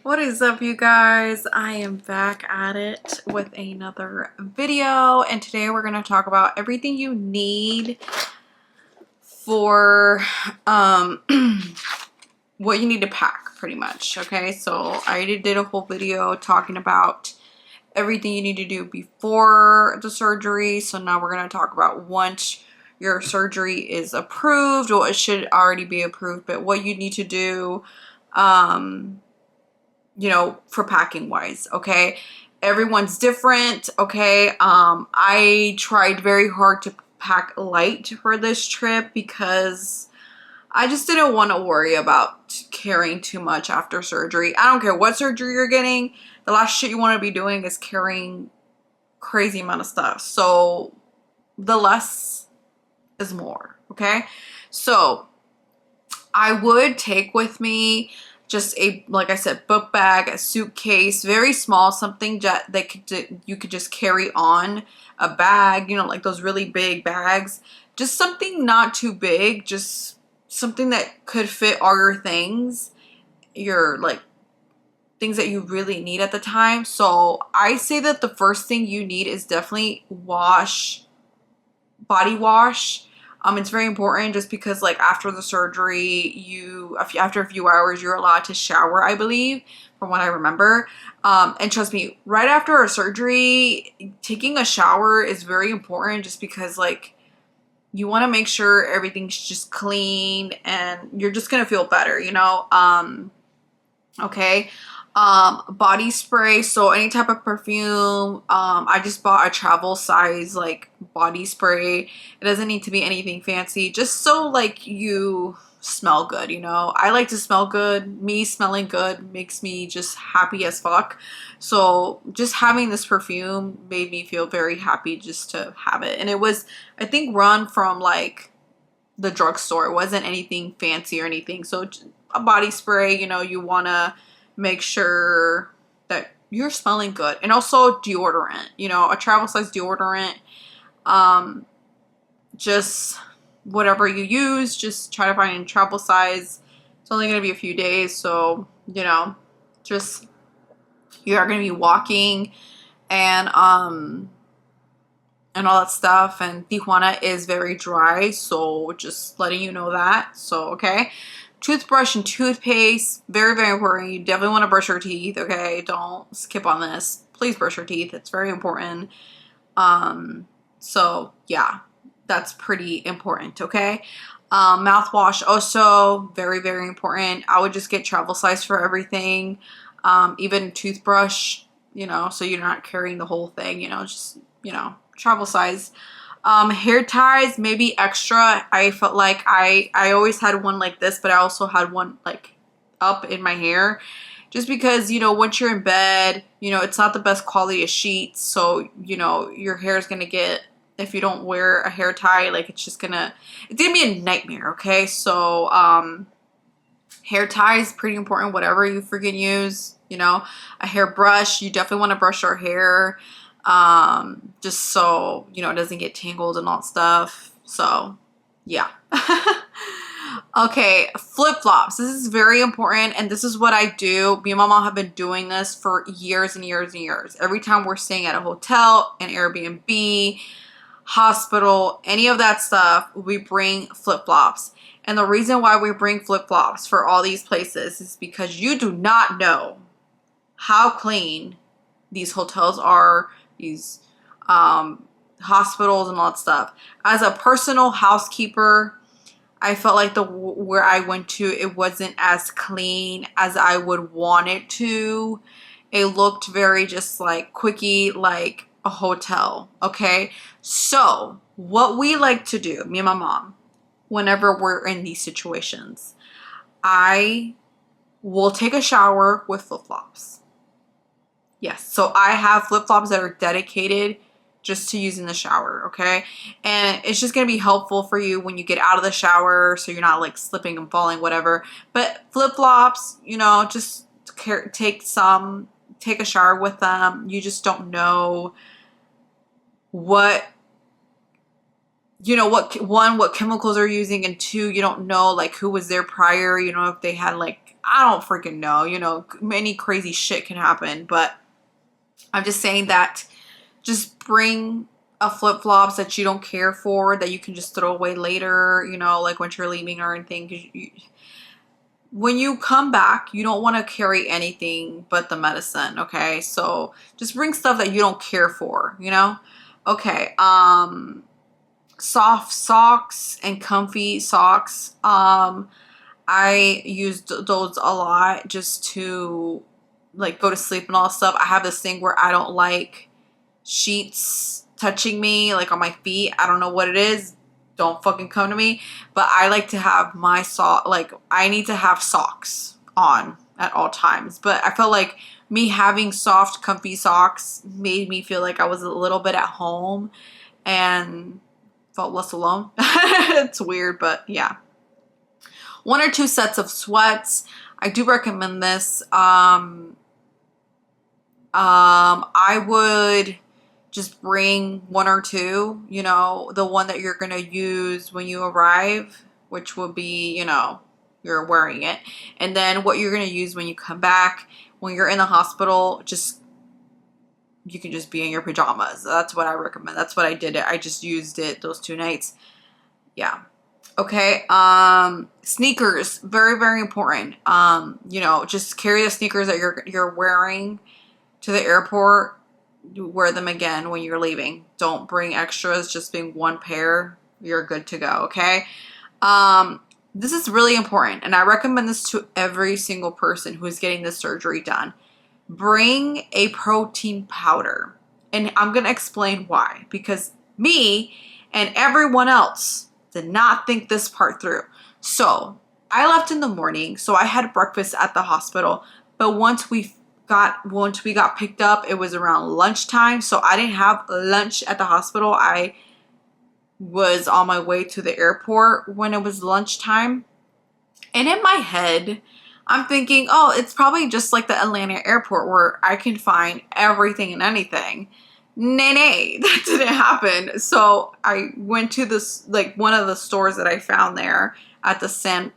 What is up, you guys? I am back at it with another video, and today we're going to talk about everything you need for what you need to pack, pretty much. Okay, so I already did a whole video talking about everything you need to do before the surgery, so now we're going to talk about once your surgery is approved. Well, it should already be approved, but what you need to do you know, for packing wise. Okay, everyone's different. Okay, I tried very hard to pack light for this trip because I just didn't want to worry about carrying too much after surgery. I don't care what surgery you're getting, the last shit you want to be doing is carrying crazy amount of stuff. So the less is more. Okay, so I would take with me just a, like I said, book bag, a suitcase, very small, something that you could just carry on a bag, you know, like those really big bags. Just something not too big, just something that could fit all your things, your like things that you really need at the time. So I say that the first thing you need is definitely body wash. It's very important just because like after the surgery, after a few hours, you're allowed to shower, I believe, from what I remember. And trust me, right after a surgery, taking a shower is very important just because like you want to make sure everything's just clean and you're just going to feel better, you know? Okay. Body spray, so any type of perfume. I just bought a travel size like body spray. It doesn't need to be anything fancy, just so like you smell good, you know. I like to smell good. Me smelling good makes me just happy as fuck. So just having this perfume made me feel very happy just to have it. And it was, I think, run from like the drugstore. It wasn't anything fancy or anything. So a body spray, you know, you want to make sure that you're smelling good. And also deodorant, you know, a travel size deodorant. Just whatever you use, just try to find a travel size. It's only going to be a few days, so you know, just you are going to be walking and all that stuff. And Tijuana is very dry, so just letting you know that. So okay, toothbrush and toothpaste, very, very important. You definitely want to brush your teeth, okay? Don't skip on this. Please brush your teeth. It's very important. So yeah, that's pretty important, okay? Mouthwash, also very, very important. I would just get travel size for everything. Even toothbrush, you know, so you're not carrying the whole thing, you know, just, you know, travel size. Hair ties, maybe extra. I felt like I always had one like this, but I also had one like up in my hair, just because, you know, once you're in bed, you know, it's not the best quality of sheets, so you know your hair is gonna get, if you don't wear a hair tie, like it's gonna be a nightmare. Okay, so hair tie is pretty important, whatever you freaking use, you know. A hairbrush, you definitely want to brush your hair, just so you know it doesn't get tangled and all that stuff. So yeah. Okay, flip-flops, this is very important, and this is what I do. Me and my mom have been doing this for years and years and years. Every time we're staying at a hotel, an Airbnb, hospital, any of that stuff, we bring flip-flops. And the reason why we bring flip-flops for all these places is because you do not know how clean these hotels are, these hospitals and all that stuff. As a personal housekeeper, I felt like where I went to, it wasn't as clean as I would want it to. It looked very just like quickie, like a hotel. Okay, so what we like to do, me and my mom, whenever we're in these situations, I will take a shower with flip-flops. Yes, so I have flip-flops that are dedicated just to use in the shower, okay? And it's just going to be helpful for you when you get out of the shower, so you're not like slipping and falling, whatever. But flip-flops, you know, just take a shower with them. You just don't know what, you know, what chemicals they're using, and two, you don't know like who was there prior, you know, if they had like I don't freaking know. You know, many crazy shit can happen. But I'm just saying that just bring a flip-flops that you don't care for, that you can just throw away later, you know, like when you're leaving or anything. 'Cause when you come back, you don't want to carry anything but the medicine, okay? So just bring stuff that you don't care for, you know? Okay, soft socks and comfy socks. I used those a lot just to like go to sleep and all that stuff. I have this thing where I don't like sheets touching me like on my feet. I don't know what it is. Don't fucking come to me. But I like to have my sock, like I need to have socks on at all times. But I felt like me having soft, comfy socks made me feel like I was a little bit at home and felt less alone. It's weird, but yeah. 1 or 2 sets of sweats. I do recommend this. I would just bring 1 or 2, you know, the one that you're going to use when you arrive, which will be, you know, you're wearing it. And then what you're going to use when you come back, when you're in the hospital, just, you can just be in your pajamas. That's what I recommend. That's what I did. I just used it those 2 nights. Yeah. Okay. Sneakers, very, very important. You know, just carry the sneakers that you're wearing to the airport. Wear them again when you're leaving. Don't bring extras. Just bring 1 pair. You're good to go. Okay. This is really important, and I recommend this to every single person who is getting this surgery done. Bring a protein powder, and I'm gonna explain why. Because me and everyone else did not think this part through. So I left in the morning, so I had breakfast at the hospital. But once we got picked up, it was around lunchtime. So I didn't have lunch at the hospital. I was on my way to the airport when it was lunchtime. And in my head, I'm thinking, oh, it's probably just like the Atlanta airport where I can find everything and anything. Nay, that didn't happen. So I went to this, like one of the stores that I found there at the San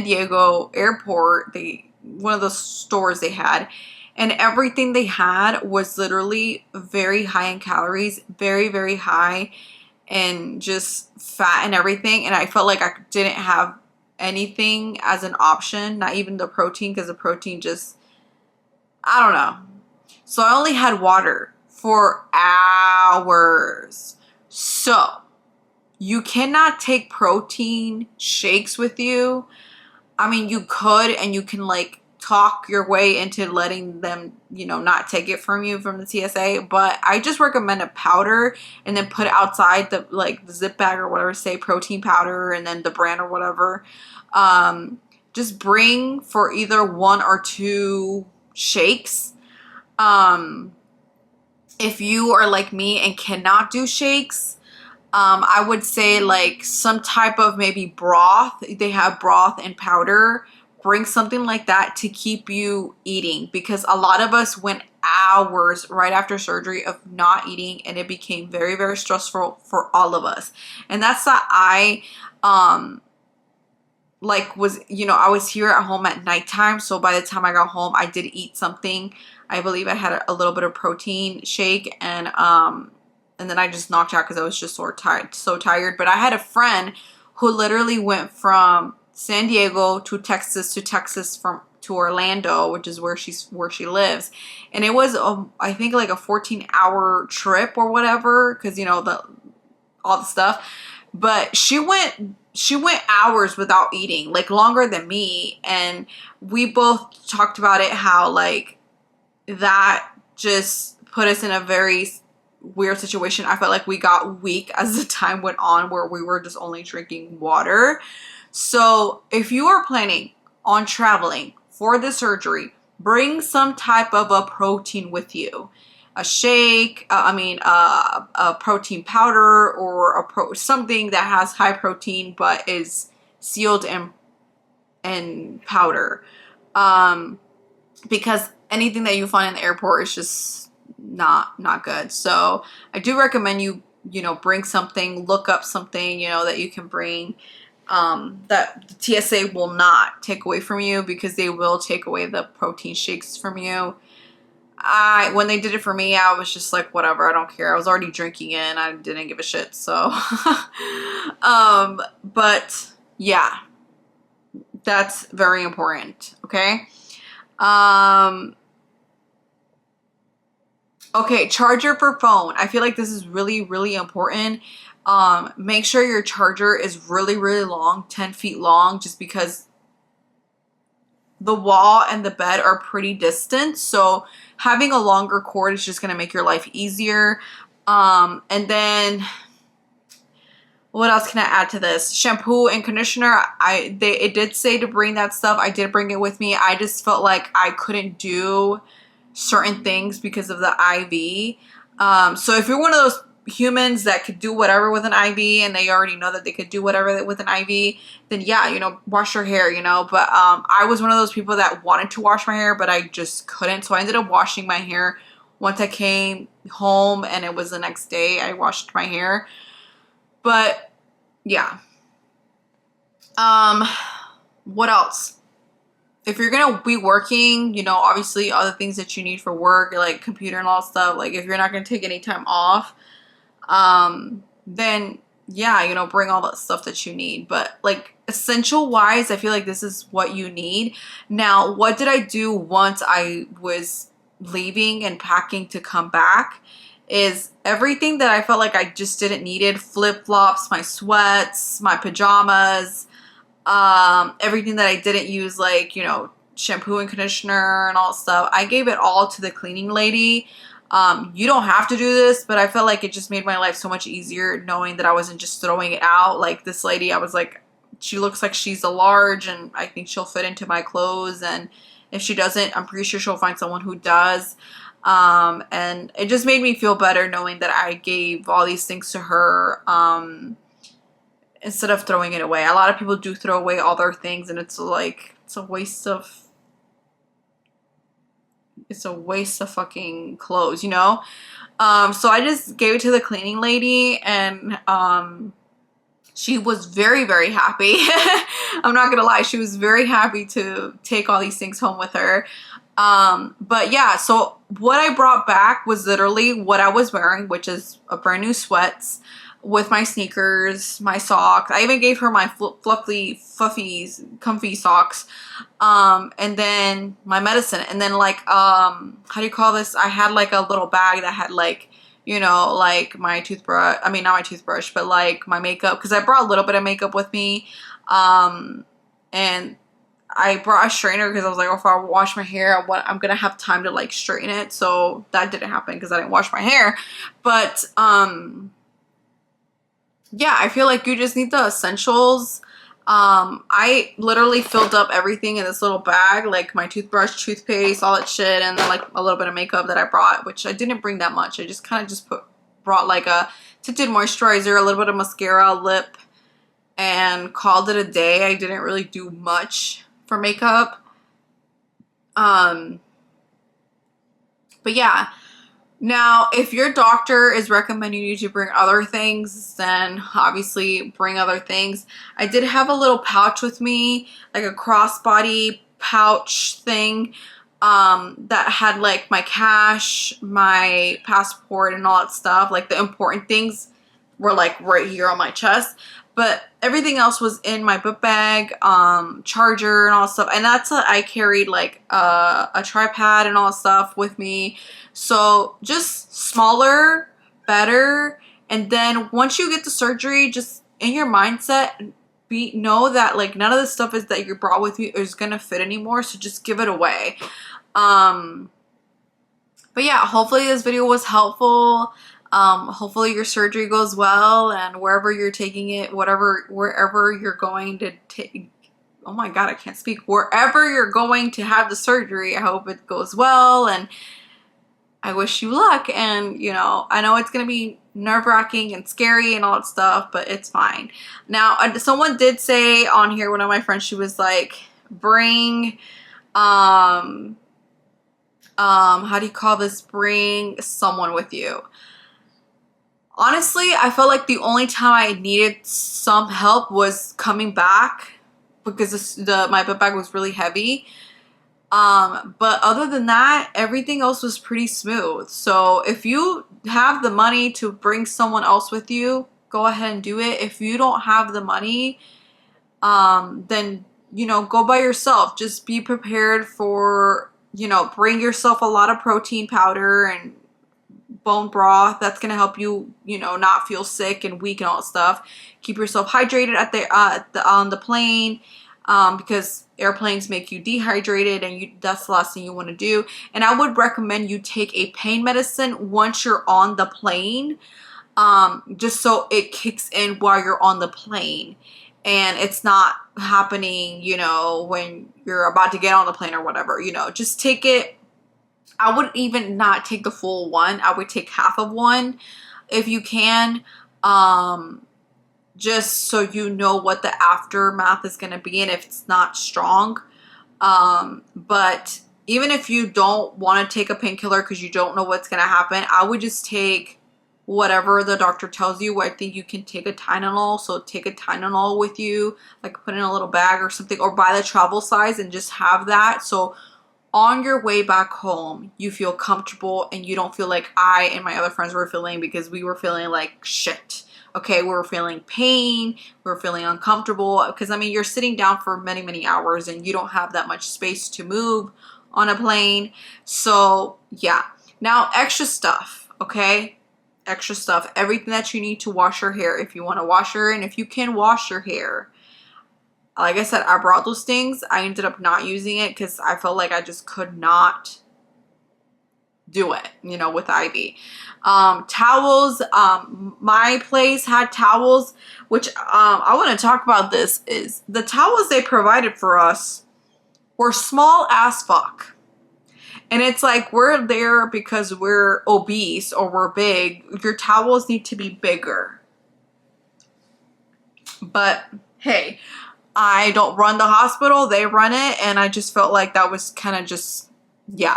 Diego airport. One of the stores they had, and everything they had was literally very high in calories, very, very high, and just fat and everything. And I felt like I didn't have anything as an option, not even the protein, because the protein just, I don't know. So I only had water for hours. So you cannot take protein shakes with you. I mean, you could, and you can like talk your way into letting them, you know, not take it from you from the TSA. But I just recommend a powder, and then put it outside the like the zip bag or whatever, say protein powder, and then the brand or whatever. Just bring for either 1 or 2 shakes. If you are like me and cannot do shakes, I would say like some type of maybe broth. They have broth and powder. Bring something like that to keep you eating, because a lot of us went hours right after surgery of not eating, and it became very, very stressful for all of us. And that's that I like was, you know, I was here at home at nighttime, so by the time I got home I did eat something. I believe I had a little bit of protein shake, and then I just knocked out because I was just so tired. But I had a friend who literally went from San Diego to Texas to Orlando, which is where she lives, and it was I think like a 14-hour trip or whatever, because you know all the stuff. But she went hours without eating, like longer than me, and we both talked about it, how like that just put us in a very weird situation. I felt like we got weak as the time went on, where we were just only drinking water. So if you are planning on traveling for the surgery, bring some type of a protein with you. A shake, a protein powder, or something that has high protein but is sealed in powder. Because anything that you find in the airport is just not good. So I do recommend you you know, bring something, look up something, you know, that you can bring, that the TSA will not take away from you, because they will take away the protein shakes from you. When they did it for me, I was just like, whatever, I don't care. I was already drinking it and I didn't give a shit. So, but yeah, that's very important. Okay. Okay, charger for phone. I feel like this is really, really important. Make sure your charger is really, really long, 10 feet long, just because the wall and the bed are pretty distant. So having a longer cord is just going to make your life easier. And then what else can I add to this? Shampoo and conditioner. It did say to bring that stuff. I did bring it with me. I just felt like I couldn't do certain things because of the IV. So if you're one of those humans that could do whatever with an IV, and they already know that they could do whatever with an IV, then yeah, you know, wash your hair, you know. But I was one of those people that wanted to wash my hair, but I just couldn't. So I ended up washing my hair once I came home, and it was the next day I washed my hair. But yeah. What else? If you're gonna be working, you know, obviously other things that you need for work, like computer and all that stuff, like if you're not gonna take any time off, then yeah, you know, bring all that stuff that you need. But like essential wise, I feel like this is what you need. Now, what did I do once I was leaving and packing to come back is everything that I felt like I just didn't needed, flip-flops, my sweats, my pajamas, everything that I didn't use, like, you know, shampoo and conditioner and all that stuff, I gave it all to the cleaning lady. You don't have to do this, but I felt like it just made my life so much easier knowing that I wasn't just throwing it out. Like this lady, I was like, she looks like she's a large and I think she'll fit into my clothes. And if she doesn't, I'm pretty sure she'll find someone who does. And it just made me feel better knowing that I gave all these things to her, instead of throwing it away. A lot of people do throw away all their things, and it's like, it's a waste of fucking clothes, you know? So I just gave it to the cleaning lady, and she was very, very happy. I'm not gonna lie, she was very happy to take all these things home with her. But yeah, so what I brought back was literally what I was wearing, which is a brand new sweats with my sneakers, my socks. I even gave her my fluffy, comfy socks. And then my medicine. And then like, how do you call this? I had like a little bag that had like, you know, like my toothbrush. I mean, not my toothbrush, but like my makeup. Because I brought a little bit of makeup with me. And I brought a straightener because I was like, oh, if I wash my hair, I'm going to have time to like straighten it. So that didn't happen because I didn't wash my hair. But, yeah, I feel like you just need the essentials. I literally filled up everything in this little bag, like my toothbrush, toothpaste, all that shit, and then like a little bit of makeup that I brought, which I didn't bring that much. I just kind of just brought like a tinted moisturizer, a little bit of mascara, lip, and called it a day. I didn't really do much for makeup. But yeah. Now, if your doctor is recommending you to bring other things, then obviously bring other things. I did have a little pouch with me, like a crossbody pouch thing, that had like my cash, my passport, and all that stuff. Like the important things were like right here on my chest. But everything else was in my book bag, charger and all that stuff. And that's what I carried, like a tripod and all that stuff with me. So just smaller, better. And then once you get the surgery, just in your mindset, know that like none of the stuff is that you brought with you is gonna fit anymore. So just give it away. But yeah, hopefully this video was helpful. Hopefully your surgery goes well, and wherever you're taking it, wherever you're going to take, oh my God, I can't speak. Wherever you're going to have the surgery, I hope it goes well, and I wish you luck. And you know, I know it's gonna be nerve-wracking and scary and all that stuff, but it's fine. Now, someone did say on here, one of my friends, she was like, bring, how do you call this? Bring someone with you. Honestly, I felt like the only time I needed some help was coming back because my book bag was really heavy. But other than that, everything else was pretty smooth. So if you have the money to bring someone else with you, go ahead and do it. If you don't have the money, then, you know, go by yourself. Just be prepared for, you know, bring yourself a lot of protein powder and bone broth. That's going to help you, you know, not feel sick and weak and all that stuff. Keep yourself hydrated on the plane. Because airplanes make you dehydrated, and that's the last thing you want to do. And I would recommend you take a pain medicine once you're on the plane, just so it kicks in while you're on the plane, and it's not happening, you know, when you're about to get on the plane or whatever. You know, just take it. I would even not take the full one. I would take half of one if you can. Just so you know what the aftermath is going to be and if it's not strong. But even if you don't want to take a painkiller because you don't know what's going to happen, I would just take whatever the doctor tells you. I think you can take a Tylenol, so take a Tylenol with you, like put in a little bag or something, or buy the travel size and just have that. So on your way back home, you feel comfortable and you don't feel like I and my other friends were feeling, because we were feeling like shit. Okay, we were feeling pain, we were feeling uncomfortable, because I mean, you're sitting down for many, many hours and you don't have that much space to move on a plane. So yeah, now extra stuff, okay? Extra stuff, everything that you need to wash your hair if you want to wash your hair, and if you can wash your hair. Like I said, I brought those things. I ended up not using it because I felt like I just could not do it, you know, with IV. Towels, my place had towels, which I want to talk about. This is the towels they provided for us were small as fuck. And it's like, we're there because we're obese or we're big. Your towels need to be bigger. But hey, I don't run the hospital, they run it, and I just felt like that was kind of just, yeah,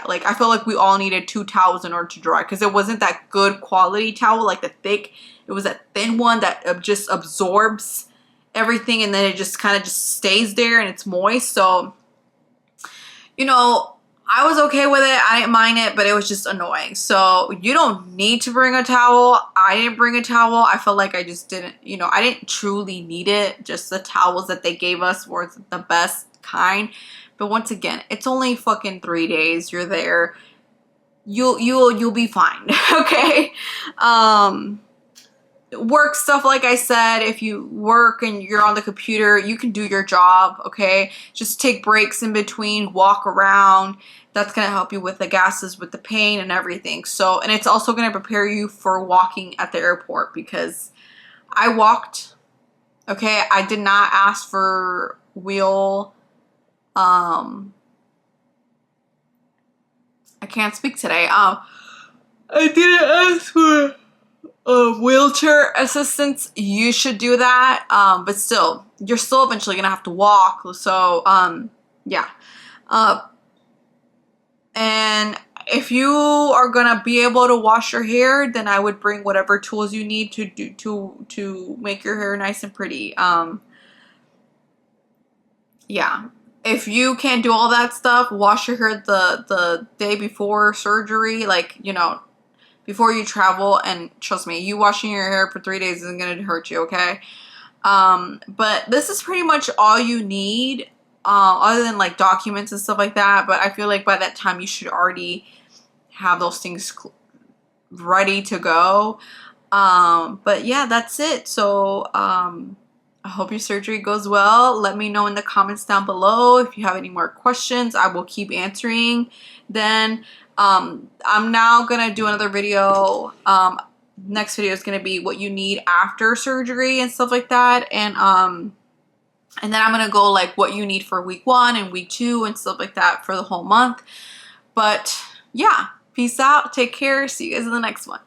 like I felt like we all needed 2 towels in order to dry, because it wasn't that good quality towel, like the thick, it was a thin one that just absorbs everything, and then it just kind of just stays there and it's moist. So, you know, I was okay with it, I didn't mind it, but it was just annoying. So you don't need to bring a towel. I didn't bring a towel. I felt like I just didn't, you know, I didn't truly need it. Just the towels that they gave us were the best kind. But once again, it's only fucking 3 days. You're there. You'll be fine. Okay. Work stuff, like I said, if you work and you're on the computer, you can do your job. Okay. Just take breaks in between, walk around. That's going to help you with the gases, with the pain and everything. So, and it's also going to prepare you for walking at the airport, because I walked. Okay. I did not ask for wheel. I can't speak today. I didn't ask for wheelchair assistance. You should do that. But still, you're still eventually gonna have to walk. So, yeah. And if you are gonna be able to wash your hair, then I would bring whatever tools you need to make your hair nice and pretty. Yeah. If you can't do all that stuff, wash your hair the day before surgery, like, you know, before you travel. And trust me, you washing your hair for 3 days isn't going to hurt you, okay? But this is pretty much all you need, other than like documents and stuff like that. But I feel like by that time you should already have those things ready to go. But yeah, that's it. So, I hope your surgery goes well. Let me know in the comments down below if you have any more questions. I will keep answering. Then I'm now gonna do another video. Next video is gonna be what you need after surgery and stuff like that. And then I'm gonna go like what you need for week 1 and week 2 and stuff like that for the whole month. But yeah, peace out. Take care. See you guys in the next one.